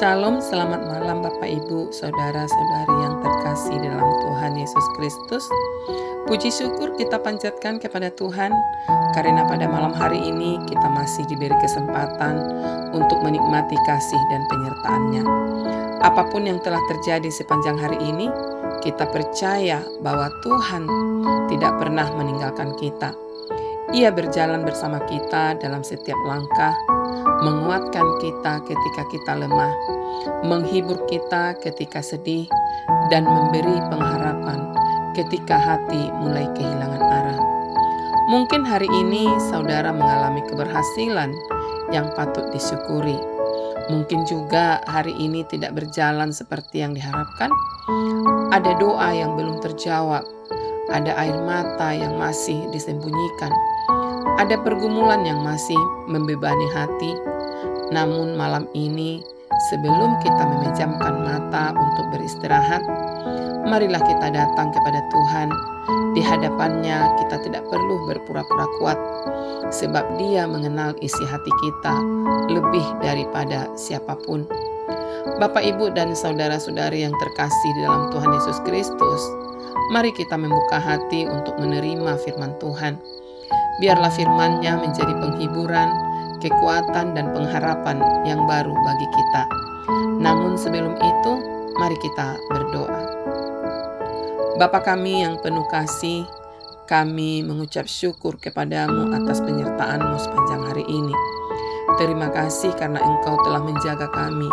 Shalom, selamat malam Bapak Ibu, Saudara-saudari yang terkasih dalam Tuhan Yesus Kristus. Puji syukur kita panjatkan kepada Tuhan, karena pada malam hari ini kita masih diberi kesempatan untuk menikmati kasih dan penyertaan-Nya. Apapun yang telah terjadi sepanjang hari ini, kita percaya bahwa Tuhan tidak pernah meninggalkan kita. Ia berjalan bersama kita dalam setiap langkah, menguatkan kita ketika kita lemah, menghibur kita ketika sedih, dan memberi pengharapan ketika hati mulai kehilangan arah. Mungkin hari ini saudara mengalami keberhasilan yang patut disyukuri. Mungkin juga hari ini tidak berjalan seperti yang diharapkan. Ada doa yang belum terjawab, ada air mata yang masih disembunyikan, ada pergumulan yang masih membebani hati. Namun malam ini, sebelum kita memejamkan mata untuk beristirahat, marilah kita datang kepada Tuhan. Di hadapannya kita tidak perlu berpura-pura kuat, sebab Dia mengenal isi hati kita lebih daripada siapapun. Bapak, Ibu, dan saudara-saudari yang terkasih di dalam Tuhan Yesus Kristus, mari kita membuka hati untuk menerima firman Tuhan. Biarlah firman-Nya menjadi penghiburan, kekuatan, dan pengharapan yang baru bagi kita. Namun sebelum itu, mari kita berdoa. Bapa kami yang penuh kasih, kami mengucap syukur kepadamu atas penyertaan-Mu sepanjang hari ini. Terima kasih karena Engkau telah menjaga kami,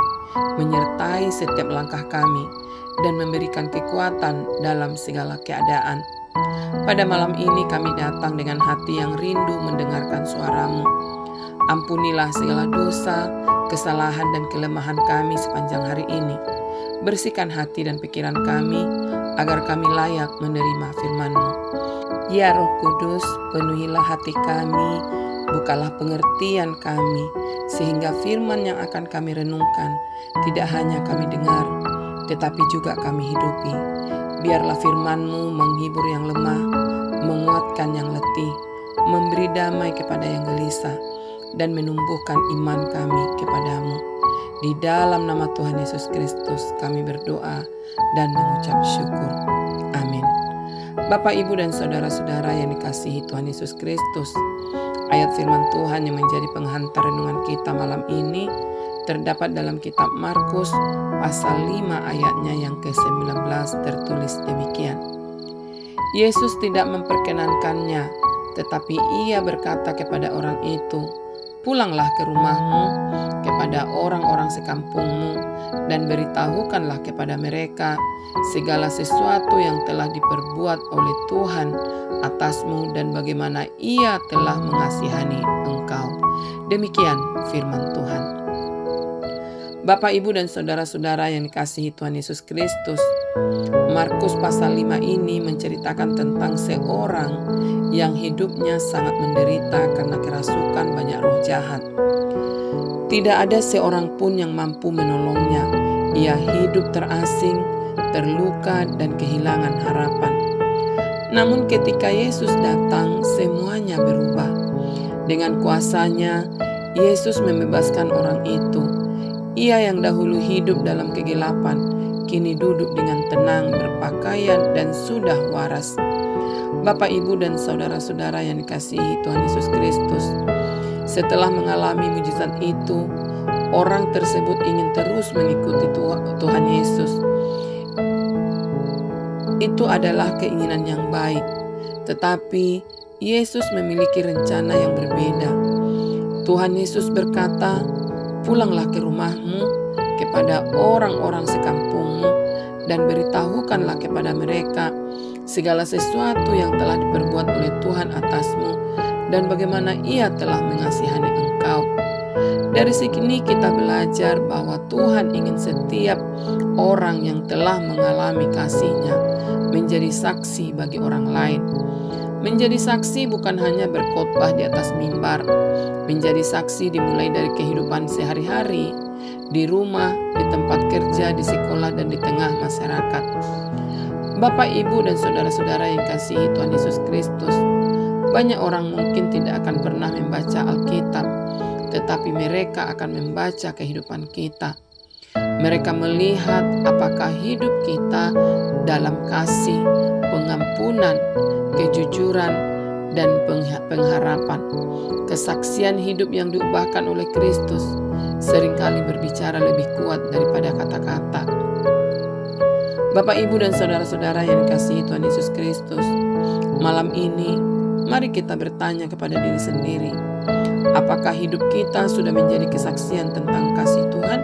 menyertai setiap langkah kami, dan memberikan kekuatan dalam segala keadaan. Pada malam ini kami datang dengan hati yang rindu mendengarkan suara-Mu. Ampunilah segala dosa, kesalahan, dan kelemahan kami sepanjang hari ini. Bersihkan hati dan pikiran kami, agar kami layak menerima firman-Mu. Ya Roh Kudus, penuhilah hati kami, bukalah pengertian kami, sehingga firman yang akan kami renungkan tidak hanya kami dengar, tetapi juga kami hidupi. Biarlah firman-Mu menghibur yang lemah, menguatkan yang letih, memberi damai kepada yang gelisah, dan menumbuhkan iman kami kepadamu. Di dalam nama Tuhan Yesus Kristus kami berdoa dan mengucap syukur. Amin. Bapak, Ibu, dan saudara-saudara yang dikasihi Tuhan Yesus Kristus, ayat firman Tuhan yang menjadi penghantar renungan kita malam ini terdapat dalam kitab Markus pasal 5 ayatnya yang ke-19, tertulis demikian. Yesus tidak memperkenankannya, tetapi Ia berkata kepada orang itu, "Pulanglah ke rumahmu, kepada orang-orang sekampungmu, dan beritahukanlah kepada mereka segala sesuatu yang telah diperbuat oleh Tuhan atasmu dan bagaimana Ia telah mengasihani engkau." Demikian firman Tuhan. Bapak, Ibu, dan saudara-saudara yang dikasihi Tuhan Yesus Kristus, Markus pasal 5 ini menceritakan tentang seorang yang hidupnya sangat menderita karena kerasukan banyak roh jahat. Tidak ada seorang pun yang mampu menolongnya. Ia hidup terasing, terluka, dan kehilangan harapan. Namun ketika Yesus datang, semuanya berubah. Dengan kuasa-Nya, Yesus membebaskan orang itu. Ia yang dahulu hidup dalam kegelapan, kini duduk dengan tenang, berpakaian, dan sudah waras. Bapak, Ibu, dan saudara-saudara yang dikasihi Tuhan Yesus Kristus, setelah mengalami mujizat itu, orang tersebut ingin terus mengikuti Tuhan Yesus. Itu adalah keinginan yang baik, tetapi Yesus memiliki rencana yang berbeda. Tuhan Yesus berkata, "Pulanglah ke rumahmu, kepada orang-orang sekampungmu, dan beritahukanlah kepada mereka segala sesuatu yang telah diperbuat oleh Tuhan atasmu, dan bagaimana Ia telah mengasihani engkau." Dari sini kita belajar bahwa Tuhan ingin setiap orang yang telah mengalami kasih-Nya menjadi saksi bagi orang lain. Menjadi saksi bukan hanya berkhotbah di atas mimbar. Menjadi saksi dimulai dari kehidupan sehari-hari, di rumah, di tempat kerja, di sekolah, dan di tengah masyarakat. Bapak, Ibu, dan saudara-saudara yang kasihi Tuhan Yesus Kristus, banyak orang mungkin tidak akan pernah membaca Alkitab, tetapi mereka akan membaca kehidupan kita. Mereka melihat apakah hidup kita dalam kasih, pengampunan, kejujuran, dan pengharapan. Kesaksian hidup yang diubahkan oleh Kristus seringkali berbicara lebih kuat daripada kata-kata. Bapak, Ibu, dan saudara-saudara yang dikasihi Tuhan Yesus Kristus, malam ini mari kita bertanya kepada diri sendiri, apakah hidup kita sudah menjadi kesaksian tentang kasih Tuhan?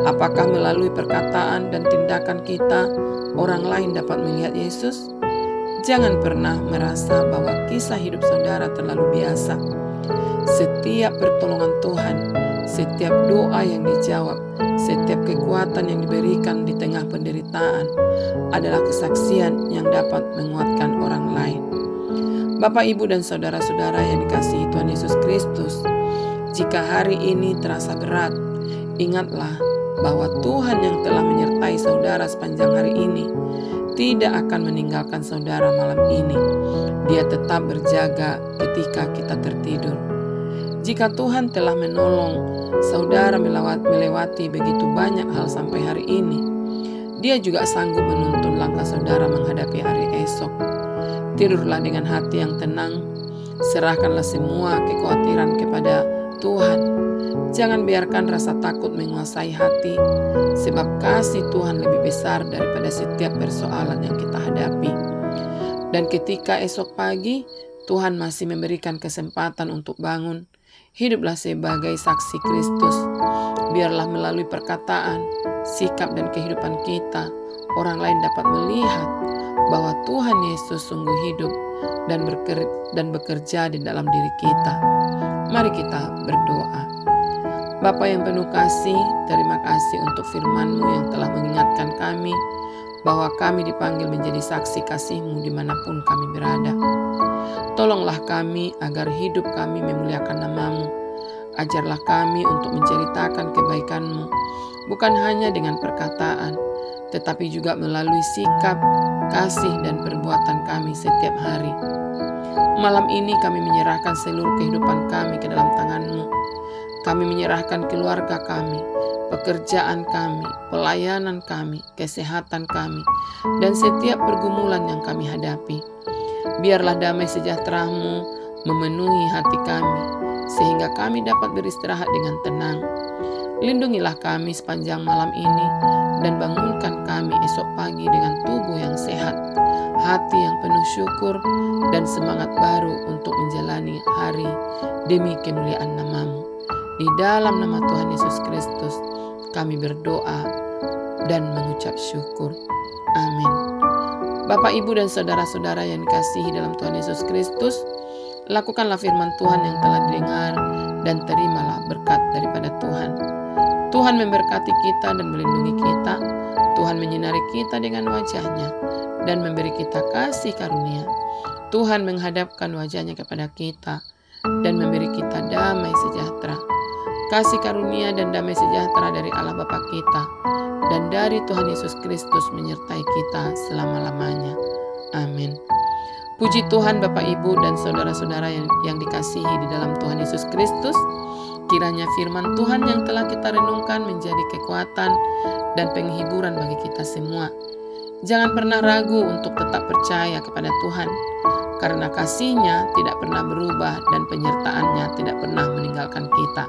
Apakah melalui perkataan dan tindakan kita, orang lain dapat melihat Yesus? Jangan pernah merasa bahwa kisah hidup saudara terlalu biasa. Setiap pertolongan Tuhan, setiap doa yang dijawab, setiap kekuatan yang diberikan di tengah penderitaan adalah kesaksian yang dapat menguatkan orang lain. Bapak, Ibu, dan saudara-saudara yang dikasihi Tuhan Yesus Kristus, jika hari ini terasa berat, ingatlah bahwa Tuhan yang telah menyertai saudara sepanjang hari ini tidak akan meninggalkan saudara malam ini. Dia tetap berjaga ketika kita tertidur. Jika Tuhan telah menolong saudara melewati begitu banyak hal sampai hari ini, Dia juga sanggup menuntun langkah saudara menghadapi hari esok. Tidurlah dengan hati yang tenang, serahkanlah semua kekhawatiran kepada Tuhan. Jangan biarkan rasa takut menguasai hati, sebab kasih Tuhan lebih besar daripada setiap persoalan yang kita hadapi. Dan ketika esok pagi Tuhan masih memberikan kesempatan untuk bangun, hiduplah sebagai saksi Kristus. Biarlah melalui perkataan, sikap, dan kehidupan kita, orang lain dapat melihat bahwa Tuhan Yesus sungguh hidup dan bekerja di dalam diri kita. Mari kita berdoa. Bapa yang penuh kasih, terima kasih untuk firman-Mu yang telah mengingatkan kami bahwa kami dipanggil menjadi saksi kasih-Mu dimanapun kami berada. Tolonglah kami agar hidup kami memuliakan nama-Mu. Ajarlah kami untuk menceritakan kebaikan-Mu, bukan hanya dengan perkataan, tetapi juga melalui sikap, kasih, dan perbuatan kami setiap hari. Malam ini kami menyerahkan seluruh kehidupan kami ke dalam tangan-Mu. Kami menyerahkan keluarga kami, pekerjaan kami, pelayanan kami, kesehatan kami, dan setiap pergumulan yang kami hadapi. Biarlah damai sejahtera-Mu memenuhi hati kami, sehingga kami dapat beristirahat dengan tenang. Lindungilah kami sepanjang malam ini, dan bangunkan kami esok pagi dengan tubuh yang sehat, hati yang penuh syukur, dan semangat baru untuk menjalani hari demi kemuliaan nama-Mu. Di dalam nama Tuhan Yesus Kristus, kami berdoa dan mengucap syukur. Amin. Bapak, Ibu, dan saudara-saudara yang dikasihi dalam Tuhan Yesus Kristus, lakukanlah firman Tuhan yang telah didengar dan terimalah berkat daripada Tuhan. Tuhan memberkati kita dan melindungi kita. Tuhan menyinari kita dengan wajah-Nya dan memberi kita kasih karunia. Tuhan menghadapkan wajah-Nya kepada kita dan memberi kita damai sejahtera. Kasih karunia dan damai sejahtera dari Allah Bapa kita dan dari Tuhan Yesus Kristus menyertai kita selama-lamanya. Amin. Puji Tuhan Bapak, Ibu, dan saudara-saudara yang dikasihi di dalam Tuhan Yesus Kristus. Kiranya firman Tuhan yang telah kita renungkan menjadi kekuatan dan penghiburan bagi kita semua. Jangan pernah ragu untuk tetap percaya kepada Tuhan, karena kasih-Nya tidak pernah berubah dan penyertaan-Nya tidak pernah meninggalkan kita.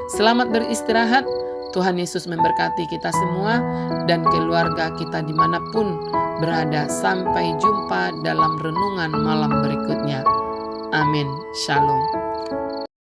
Selamat beristirahat. Tuhan Yesus memberkati kita semua dan keluarga kita dimanapun berada. Sampai jumpa dalam renungan malam berikutnya. Amin. Shalom.